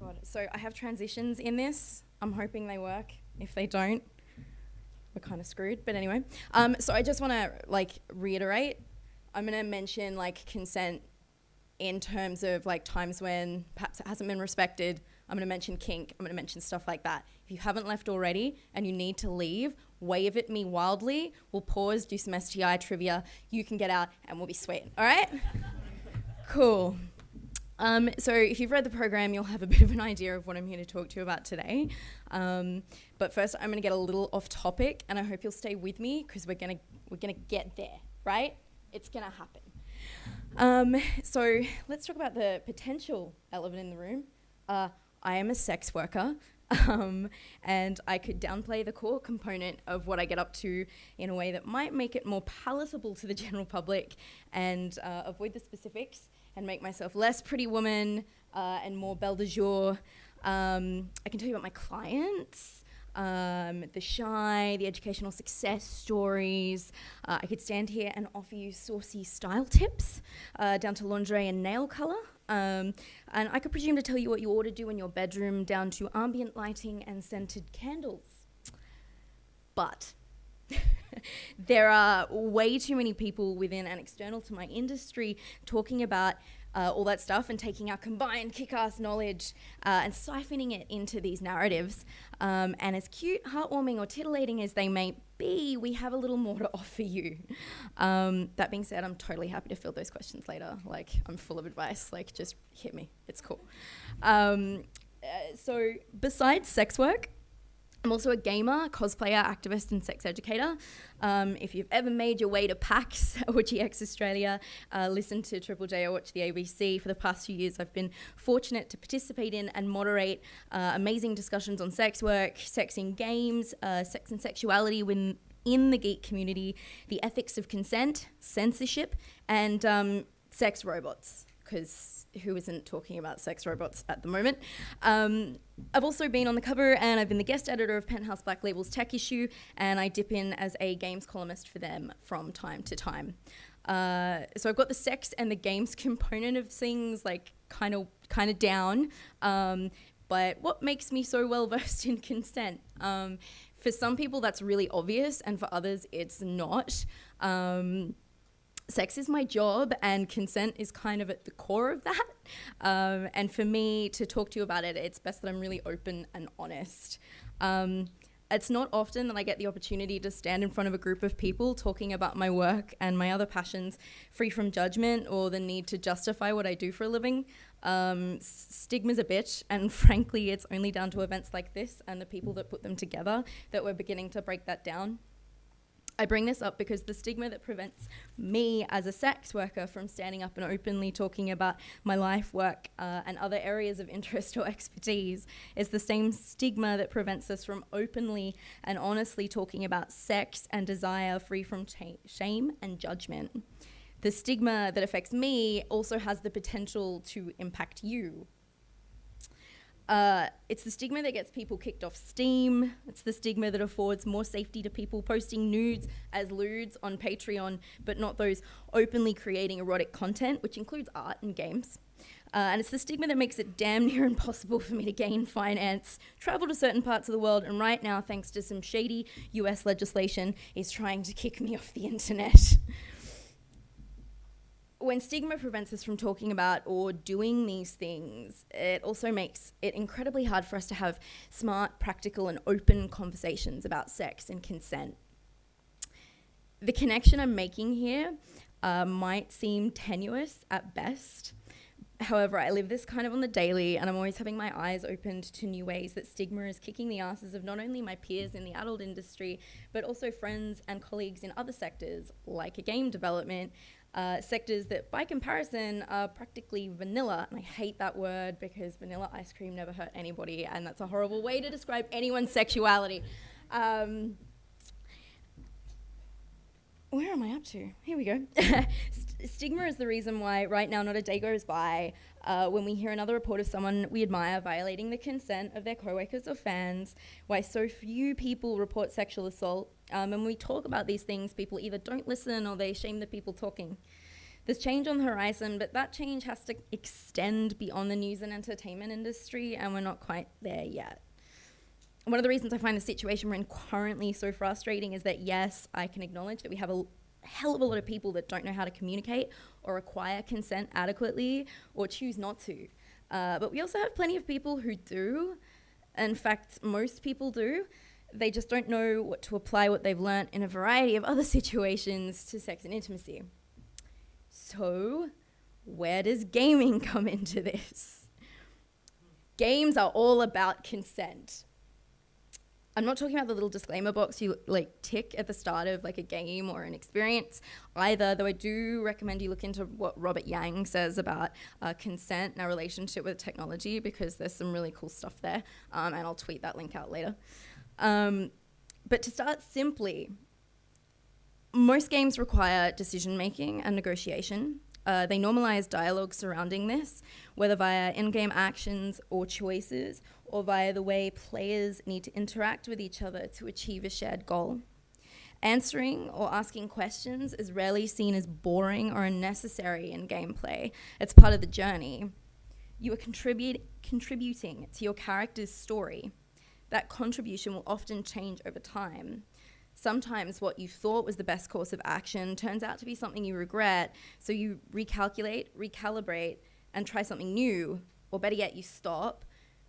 God. So I have transitions in this. I'm hoping they work. If they don't, we're kind of screwed. But anyway, so I just want to reiterate. I'm going to mention consent in terms of times when perhaps it hasn't been respected. I'm going to mention kink. I'm going to mention stuff like that. If you haven't left already and you need to leave, wave at me wildly. We'll pause, do some STI trivia. You can get out and we'll be sweet. All right? Cool. So if you've read the program, you'll have a bit of an idea of what I'm here to talk to you about today. But first, I'm going to get a little off topic, and I hope you'll stay with me because we're gonna get there, right? It's going to happen. So let's talk about the potential elephant in the room. I am a sex worker, and I could downplay the core component of what I get up to in a way that might make it more palatable to the general public and avoid the specifics and make myself less Pretty Woman and more Belle de Jour. I can tell you about my clients, the shy, the educational success stories. I could stand here and offer you saucy style tips down to lingerie and nail colour. And I could presume to tell you what you ought to do in your bedroom down to ambient lighting and scented candles. But there are way too many people within and external to my industry talking about all that stuff and taking our combined kick-ass knowledge and siphoning it into these narratives. And as cute, heartwarming, or titillating as they may be, we have a little more to offer you. That being said, I'm totally happy to field those questions later. I'm full of advice. Just hit me. It's cool. So besides sex work, I'm also a gamer, cosplayer, activist, and sex educator. If you've ever made your way to PAX or GX Australia, listen to Triple J or watch the ABC, for the past few years I've been fortunate to participate in and moderate amazing discussions on sex work, sex in games, sex and sexuality in the geek community, the ethics of consent, censorship, and sex robots, because who isn't talking about sex robots at the moment? I've also been on the cover, and I've been the guest editor of Penthouse Black Label's Tech Issue, and I dip in as a games columnist for them from time to time. So I've got the sex and the games component of things kind of down, but what makes me so well versed in consent? For some people that's really obvious, and for others it's not. Sex is my job, and consent is kind of at the core of that. And for me to talk to you about it, it's best that I'm really open and honest. It's not often that I get the opportunity to stand in front of a group of people talking about my work and my other passions, free from judgment or the need to justify what I do for a living. Stigma's a bitch, and frankly, it's only down to events like this and the people that put them together that we're beginning to break that down. I bring this up because the stigma that prevents me as a sex worker from standing up and openly talking about my life, work, and other areas of interest or expertise is the same stigma that prevents us from openly and honestly talking about sex and desire free from shame and judgment. The stigma that affects me also has the potential to impact you. It's the stigma that gets people kicked off Steam. It's the stigma that affords more safety to people posting nudes as lewds on Patreon, but not those openly creating erotic content, which includes art and games. And it's the stigma that makes it damn near impossible for me to gain finance, travel to certain parts of the world, and right now, thanks to some shady US legislation, is trying to kick me off the internet. When stigma prevents us from talking about or doing these things, it also makes it incredibly hard for us to have smart, practical, and open conversations about sex and consent. The connection I'm making here might seem tenuous at best. However, I live this kind of on the daily, and I'm always having my eyes opened to new ways that stigma is kicking the asses of not only my peers in the adult industry, but also friends and colleagues in other sectors, like game development, sectors that by comparison are practically vanilla. And I hate that word because vanilla ice cream never hurt anybody, and that's a horrible way to describe anyone's sexuality. Where am I up to? Here we go. Stigma is the reason why right now not a day goes by when we hear another report of someone we admire violating the consent of their co-workers or fans, why so few people report sexual assault. And when we talk about these things, people either don't listen or they shame the people talking. There's change on the horizon, but that change has to extend beyond the news and entertainment industry, and we're not quite there yet. One of the reasons I find the situation we're in currently so frustrating is that, yes, I can acknowledge that we have a hell of a lot of people that don't know how to communicate or acquire consent adequately or choose not to. But we also have plenty of people who do. In fact, most people do. They just don't know what to apply what they've learnt in a variety of other situations to sex and intimacy. So, where does gaming come into this? Games are all about consent. I'm not talking about the little disclaimer box you tick at the start of a game or an experience either, though I do recommend you look into what Robert Yang says about consent and our relationship with technology, because there's some really cool stuff there, and I'll tweet that link out later. But to start simply, most games require decision-making and negotiation. They normalize dialogue surrounding this, whether via in-game actions or choices, or via the way players need to interact with each other to achieve a shared goal. Answering or asking questions is rarely seen as boring or unnecessary in gameplay. It's part of the journey. You are contributing to your character's story. That contribution will often change over time. Sometimes what you thought was the best course of action turns out to be something you regret, so you recalculate, recalibrate, and try something new, or better yet, you stop,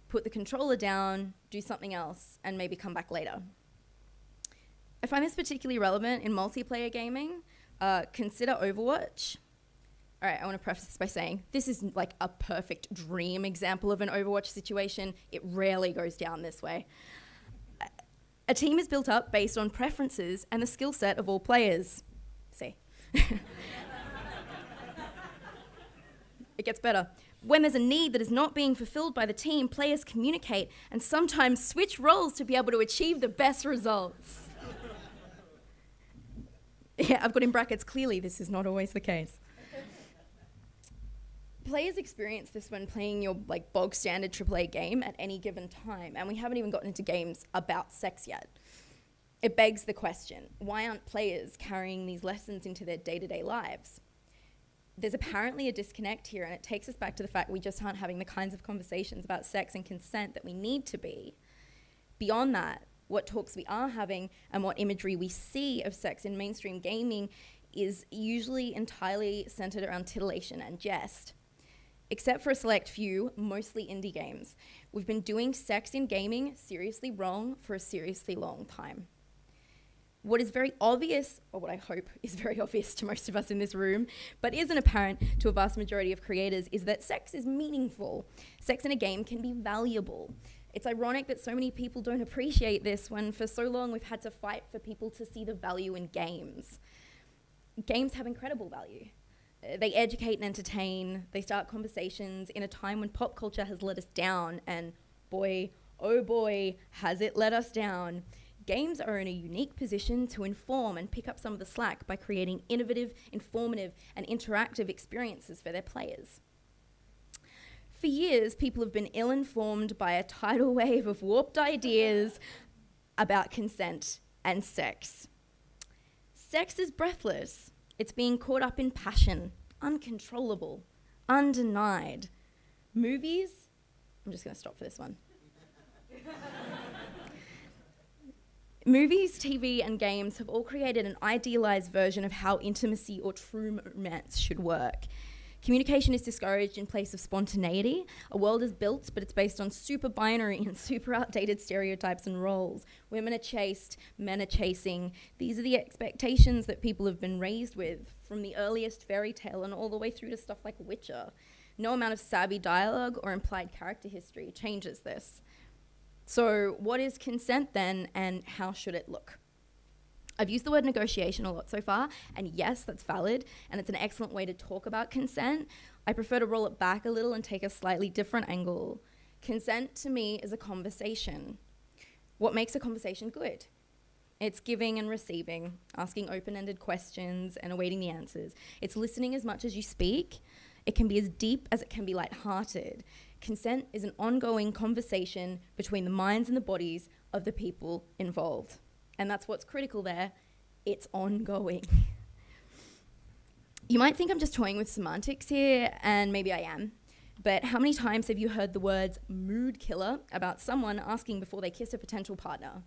put the controller down, do something else, and maybe come back later. I find this particularly relevant in multiplayer gaming. Consider Overwatch. All right, I want to preface this by saying this is a perfect dream example of an Overwatch situation. It rarely goes down this way. A team is built up based on preferences and the skill set of all players. See. It gets better. When there's a need that is not being fulfilled by the team, players communicate and sometimes switch roles to be able to achieve the best results. Yeah, I've got in brackets, clearly this is not always the case. Players experience this when playing your bog standard AAA game at any given time, and we haven't even gotten into games about sex yet. It begs the question, why aren't players carrying these lessons into their day-to-day lives? There's apparently a disconnect here, and it takes us back to the fact we just aren't having the kinds of conversations about sex and consent that we need to be. Beyond that, what talks we are having and what imagery we see of sex in mainstream gaming is usually entirely centered around titillation and jest. Except for a select few, mostly indie games, we've been doing sex in gaming seriously wrong for a seriously long time. What is very obvious, or what I hope is very obvious to most of us in this room, but isn't apparent to a vast majority of creators, is that sex is meaningful. Sex in a game can be valuable. It's ironic that so many people don't appreciate this when for so long we've had to fight for people to see the value in games. Games have incredible value. They educate and entertain, they start conversations in a time when pop culture has let us down, and boy, oh boy, has it let us down. Games are in a unique position to inform and pick up some of the slack by creating innovative, informative, and interactive experiences for their players. For years, people have been ill-informed by a tidal wave of warped ideas about consent and sex. Sex is breathless. It's being caught up in passion, uncontrollable, undenied. Movies, I'm just going to stop for this one. Movies, TV, and games have all created an idealized version of how intimacy or true romance should work. Communication is discouraged in place of spontaneity. A world is built, but it's based on super binary and super outdated stereotypes and roles. Women are chased, men are chasing. These are the expectations that people have been raised with, from the earliest fairy tale and all the way through to stuff like Witcher. No amount of savvy dialogue or implied character history changes this. So what is consent then, and how should it look? I've used the word negotiation a lot so far, and yes, that's valid, and it's an excellent way to talk about consent. I prefer to roll it back a little and take a slightly different angle. Consent to me is a conversation. What makes a conversation good? It's giving and receiving, asking open-ended questions and awaiting the answers. It's listening as much as you speak. It can be as deep as it can be lighthearted. Consent is an ongoing conversation between the minds and the bodies of the people involved. And that's what's critical there. It's ongoing. You might think I'm just toying with semantics here, and maybe I am, but how many times have you heard the words mood killer about someone asking before they kiss a potential partner?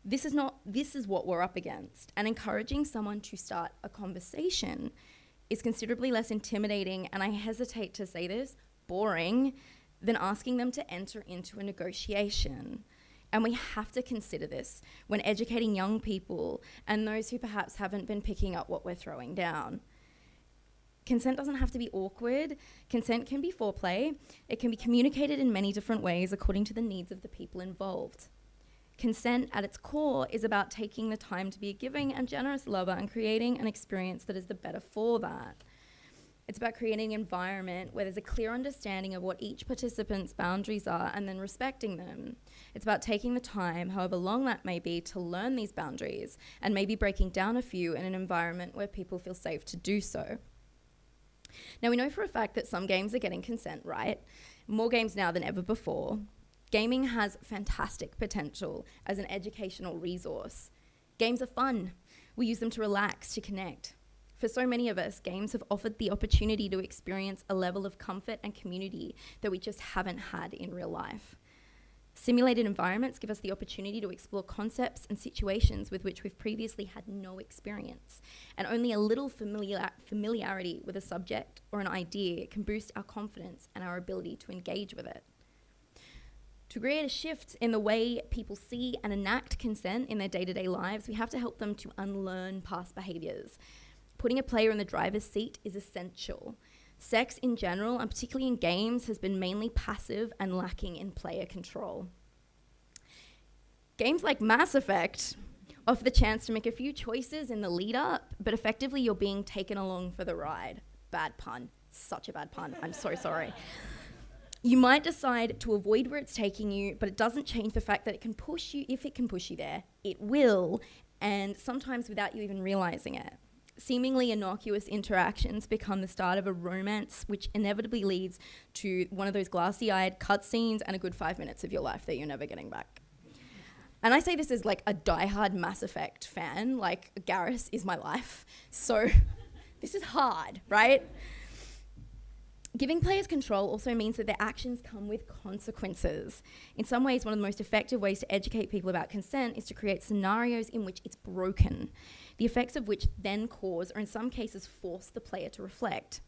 This is what we're up against, and encouraging someone to start a conversation is considerably less intimidating, and I hesitate to say this, boring, than asking them to enter into a negotiation. And we have to consider this when educating young people and those who perhaps haven't been picking up what we're throwing down. Consent doesn't have to be awkward. Consent can be foreplay. It can be communicated in many different ways according to the needs of the people involved. Consent at its core is about taking the time to be a giving and generous lover and creating an experience that is the better for that. It's about creating an environment where there's a clear understanding of what each participant's boundaries are and then respecting them. It's about taking the time, however long that may be, to learn these boundaries and maybe breaking down a few in an environment where people feel safe to do so. Now, we know for a fact that some games are getting consent right, more games now than ever before. Gaming has fantastic potential as an educational resource. Games are fun. We use them to relax, to connect. For so many of us, games have offered the opportunity to experience a level of comfort and community that we just haven't had in real life. Simulated environments give us the opportunity to explore concepts and situations with which we've previously had no experience, and only a little familiarity with a subject or an idea can boost our confidence and our ability to engage with it. To create a shift in the way people see and enact consent in their day-to-day lives, we have to help them to unlearn past behaviours. Putting a player in the driver's seat is essential. Sex in general, and particularly in games, has been mainly passive and lacking in player control. Games like Mass Effect offer the chance to make a few choices in the lead up, but effectively you're being taken along for the ride. Bad pun. Such a bad pun. I'm so sorry. You might decide to avoid where it's taking you, but it doesn't change the fact that it can push you. If it can push you there, it will, and sometimes without you even realizing it. Seemingly innocuous interactions become the start of a romance, which inevitably leads to one of those glassy-eyed cutscenes and a good 5 minutes of your life that you're never getting back. And I say this as like a diehard Mass Effect fan, like Garrus is my life. So this is hard, right? Giving players control also means that their actions come with consequences. In some ways, one of the most effective ways to educate people about consent is to create scenarios in which it's broken, the effects of which then cause, or in some cases force, the player to reflect.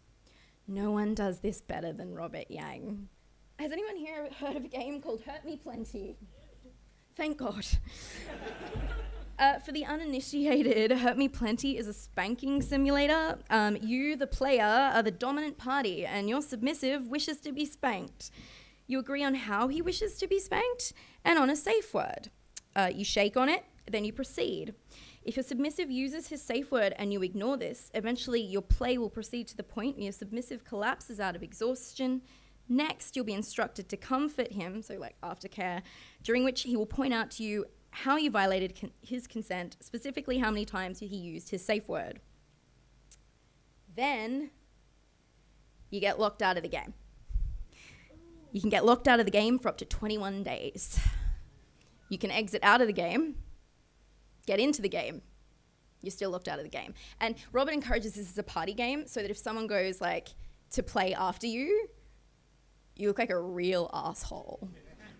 No one does this better than Robert Yang. Has anyone here heard of a game called Hurt Me Plenty? Thank God. For the uninitiated, Hurt Me Plenty is a spanking simulator. You, the player, are the dominant party, and your submissive wishes to be spanked. You agree on how he wishes to be spanked and on a safe word. You shake on it, then you proceed. If your submissive uses his safe word and you ignore this, eventually your play will proceed to the point where your submissive collapses out of exhaustion. Next, you'll be instructed to comfort him, so like aftercare, during which he will point out to you how you violated his consent, specifically how many times he used his safe word. Then you get locked out of the game. You can get locked out of the game for up to 21 days. You can exit out of the game, get into the game, you're still locked out of the game. And Robert encourages this as a party game so that if someone goes like to play after you, you look like a real asshole.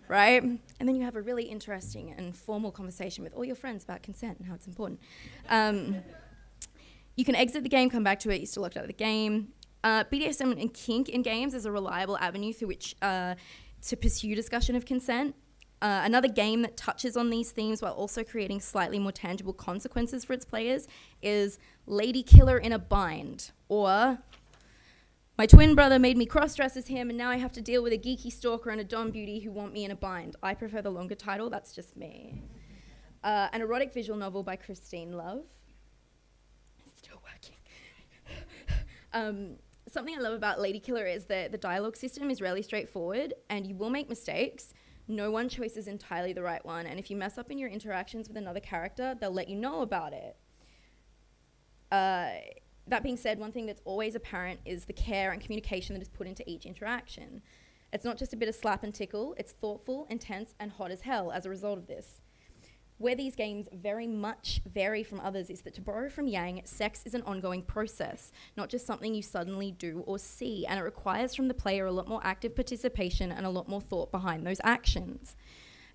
Right? And then you have a really interesting and formal conversation with all your friends about consent and how it's important. You can exit the game, come back to it, you're still locked out of the game. BDSM and kink in games is a reliable avenue through which to pursue discussion of consent. Another game that touches on these themes while also creating slightly more tangible consequences for its players is Lady Killer in a Bind, or my twin brother made me cross-dress as him and now I have to deal with a geeky stalker and a dom beauty who want me in a bind. I prefer the longer title, that's just me. An erotic visual novel by Christine Love. Still working. Something I love about Lady Killer is that the dialogue system is really straightforward and you will make mistakes. No one choice is entirely the right one, and if you mess up in your interactions with another character, they'll let you know about it. That being said, one thing that's always apparent is the care and communication that is put into each interaction. It's not just a bit of slap and tickle, it's thoughtful, intense, and hot as hell as a result of this. Where these games very much vary from others is that, to borrow from Yang, sex is an ongoing process, not just something you suddenly do or see, and it requires from the player a lot more active participation and a lot more thought behind those actions.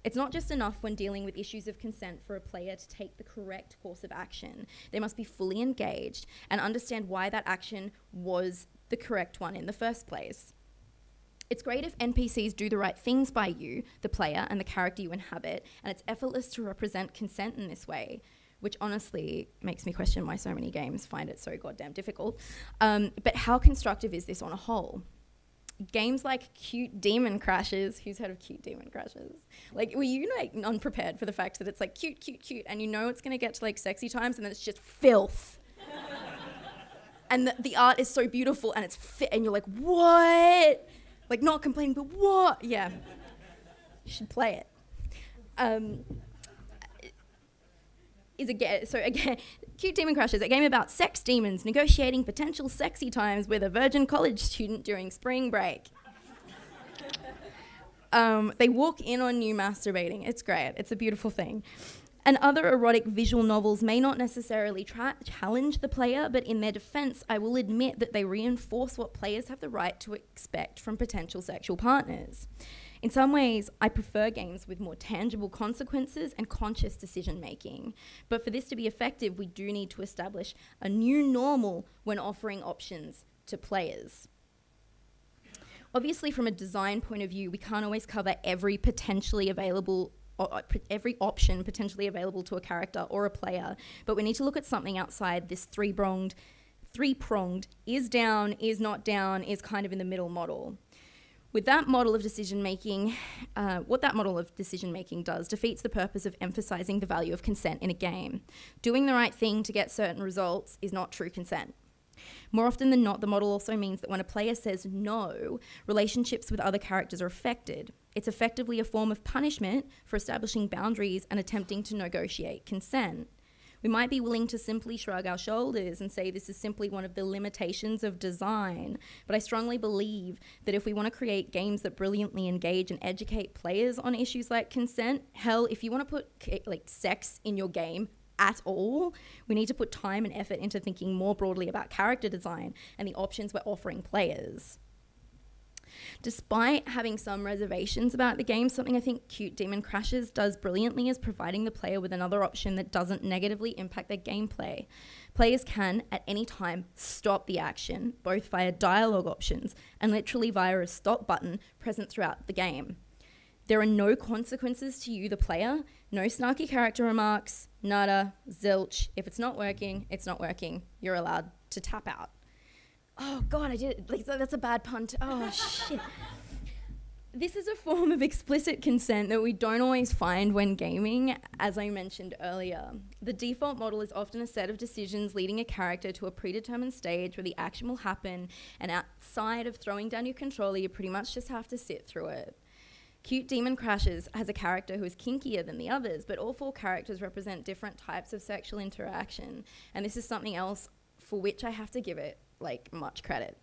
It's not just enough when dealing with issues of consent for a player to take the correct course of action. They must be fully engaged and understand why that action was the correct one in the first place. It's great if NPCs do the right things by you, the player, and the character you inhabit, and it's effortless to represent consent in this way, which honestly makes me question why so many games find it so goddamn difficult. But how constructive is this on a whole? Games like Cute Demon Crashes, who's heard of Cute Demon Crashes? Like, were you like unprepared for the fact that it's like cute, cute, cute, and you know it's gonna get to like sexy times, and then it's just filth? And the art is so beautiful, and it's fit, and you're like, what? Like, not complaining, but what? Yeah. You should play it. Cute Demon Crashes, a game about sex demons negotiating potential sexy times with a virgin college student during spring break. They walk in on you masturbating. It's great. It's a beautiful thing. And other erotic visual novels may not necessarily challenge the player, but in their defense, I will admit that they reinforce what players have the right to expect from potential sexual partners. In some ways, I prefer games with more tangible consequences and conscious decision-making. But for this to be effective, we do need to establish a new normal when offering options to players. Obviously, from a design point of view, we can't always cover every option potentially available to a character or a player, but we need to look at something outside this three-pronged, is down, is not down, is kind of in the middle model. With that model of decision-making, what that model of decision-making does defeats the purpose of emphasizing the value of consent in a game. Doing the right thing to get certain results is not true consent. More often than not, the model also means that when a player says no, relationships with other characters are affected. It's effectively a form of punishment for establishing boundaries and attempting to negotiate consent. We might be willing to simply shrug our shoulders and say this is simply one of the limitations of design, but I strongly believe that if we want to create games that brilliantly engage and educate players on issues like consent, hell, if you want to put like sex in your game at all, we need to put time and effort into thinking more broadly about character design and the options we're offering players. Despite having some reservations about the game, something I think Cute Demon Crashes does brilliantly is providing the player with another option that doesn't negatively impact their gameplay. Players can, at any time, stop the action, both via dialogue options and literally via a stop button present throughout the game. There are no consequences to you, the player, no snarky character remarks, nada, zilch. If it's not working, it's not working. You're allowed to tap out. Oh God, I did it. Like, that's a bad pun. Oh shit. This is a form of explicit consent that we don't always find when gaming, as I mentioned earlier. The default model is often a set of decisions leading a character to a predetermined stage where the action will happen, and outside of throwing down your controller, you pretty much just have to sit through it. Cute Demon Crashes has a character who is kinkier than the others, but all four characters represent different types of sexual interaction, and this is something else for which I have to give it much credit.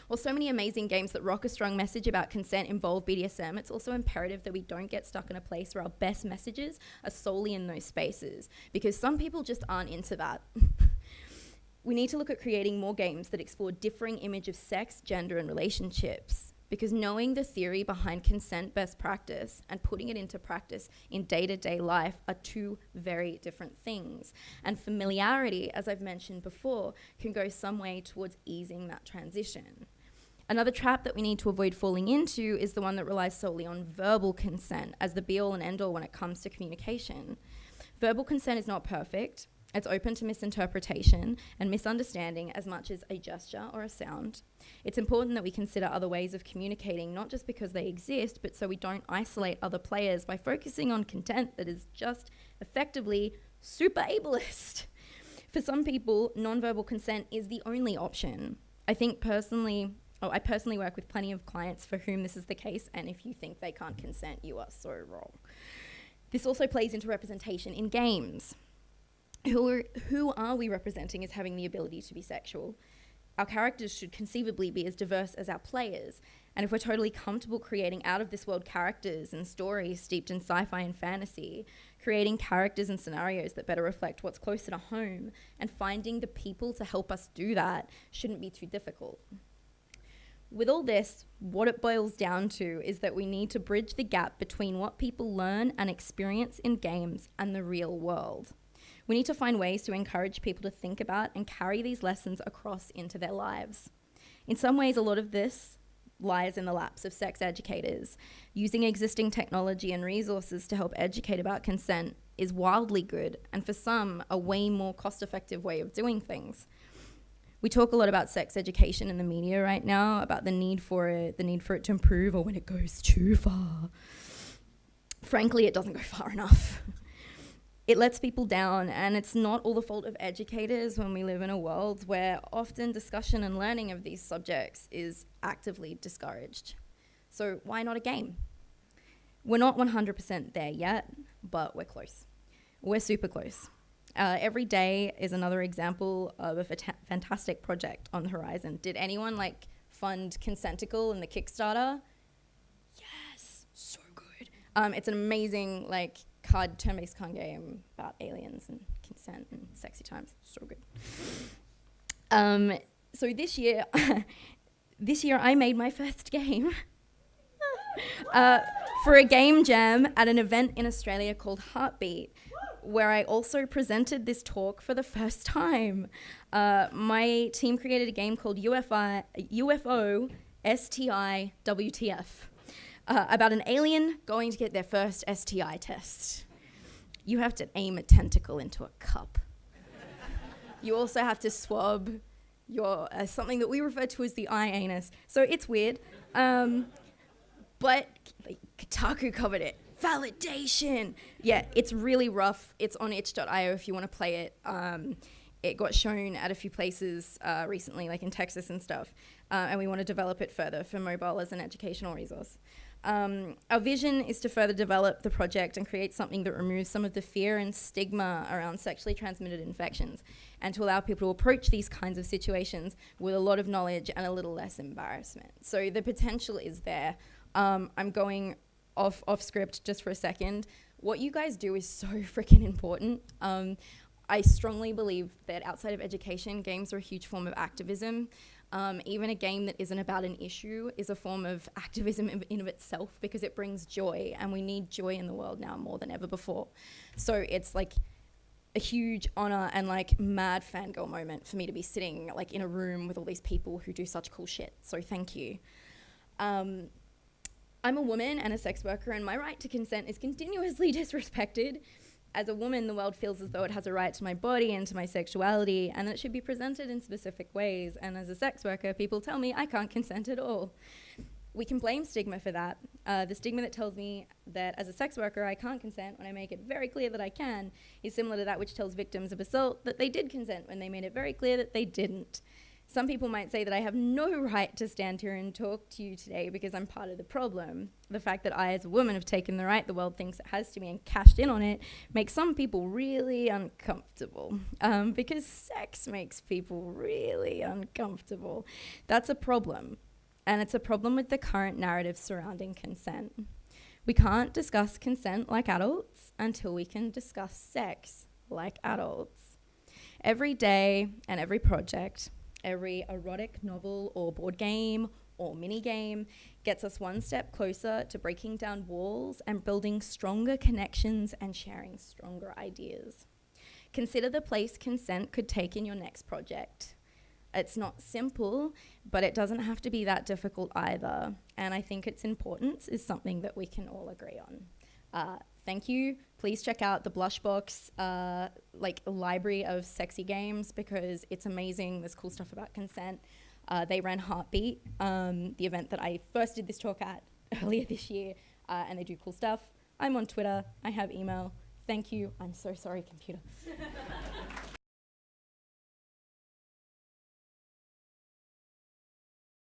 While so many amazing games that rock a strong message about consent involve BDSM, it's also imperative that we don't get stuck in a place where our best messages are solely in those spaces, because some people just aren't into that. We need to look at creating more games that explore differing image of sex, gender, and relationships, because knowing the theory behind consent best practice and putting it into practice in day-to-day life are two very different things. And familiarity, as I've mentioned before, can go some way towards easing that transition. Another trap that we need to avoid falling into is the one that relies solely on verbal consent as the be-all and end-all when it comes to communication. Verbal consent is not perfect. It's open to misinterpretation and misunderstanding as much as a gesture or a sound. It's important that we consider other ways of communicating, not just because they exist, but so we don't isolate other players by focusing on content that is just effectively super ableist. For some people, non-verbal consent is the only option. I personally work with plenty of clients for whom this is the case, and if you think they can't consent, you are so wrong. This also plays into representation in games. Who are we representing as having the ability to be sexual? Our characters should conceivably be as diverse as our players, and if we're totally comfortable creating out-of-this-world characters and stories steeped in sci-fi and fantasy, creating characters and scenarios that better reflect what's closer to home, and finding the people to help us do that shouldn't be too difficult. With all this, what it boils down to is that we need to bridge the gap between what people learn and experience in games and the real world. We need to find ways to encourage people to think about and carry these lessons across into their lives. In some ways, a lot of this lies in the laps of sex educators. Using existing technology and resources to help educate about consent is wildly good, and for some, a way more cost-effective way of doing things. We talk a lot about sex education in the media right now, about the need for it to improve, or when it goes too far. Frankly, it doesn't go far enough. It lets people down, and it's not all the fault of educators when we live in a world where often discussion and learning of these subjects is actively discouraged. So why not a game? We're not 100% there yet, but we're close. We're super close. Every day is another example of a fantastic project on the horizon. Did anyone fund Consenticle in the Kickstarter? Yes, so good. It's an amazing turn-based card game about aliens and consent and sexy times. So good. So this year I made my first game for a game jam at an event in Australia called Heartbeat, where I also presented this talk for the first time. My team created a game called UFO STI WTF, about an alien going to get their first STI test. You have to aim a tentacle into a cup. You also have to swab your something that we refer to as the eye anus. So it's weird, but Kotaku covered it. Validation. Yeah, it's really rough. It's on itch.io if you want to play it. It got shown at a few places recently, like in Texas and stuff, and we want to develop it further for mobile as an educational resource. Our vision is to further develop the project and create something that removes some of the fear and stigma around sexually transmitted infections, and to allow people to approach these kinds of situations with a lot of knowledge and a little less embarrassment. So the potential is there. I'm going off script just for a second. What you guys do is so freaking important. I strongly believe that outside of education, games are a huge form of activism. Even a game that isn't about an issue is a form of activism in of itself, because it brings joy, and we need joy in the world now more than ever before. So it's like a huge honor and mad fangirl moment for me to be sitting in a room with all these people who do such cool shit. So thank you. I'm a woman and a sex worker, and my right to consent is continuously disrespected. As a woman, the world feels as though it has a right to my body and to my sexuality, and that it should be presented in specific ways. And as a sex worker, people tell me I can't consent at all. We can blame stigma for that. The stigma that tells me that as a sex worker I can't consent when I make it very clear that I can is similar to that which tells victims of assault that they did consent when they made it very clear that they didn't. Some people might say that I have no right to stand here and talk to you today because I'm part of the problem. The fact that I, as a woman, have taken the right the world thinks it has to me and cashed in on it makes some people really uncomfortable, because sex makes people really uncomfortable. That's a problem, and it's a problem with the current narrative surrounding consent. We can't discuss consent like adults until we can discuss sex like adults. Every day and every project, every erotic novel or board game or mini game gets us one step closer to breaking down walls and building stronger connections and sharing stronger ideas. Consider the place consent could take in your next project. It's not simple, but it doesn't have to be that difficult either. And I think its importance is something that we can all agree on. Thank you. Please check out the Blushbox library of sexy games, because it's amazing. There's cool stuff about consent. They ran Heartbeat, the event that I first did this talk at earlier this year, and they do cool stuff. I'm on Twitter. I have email. Thank you. I'm so sorry, computer.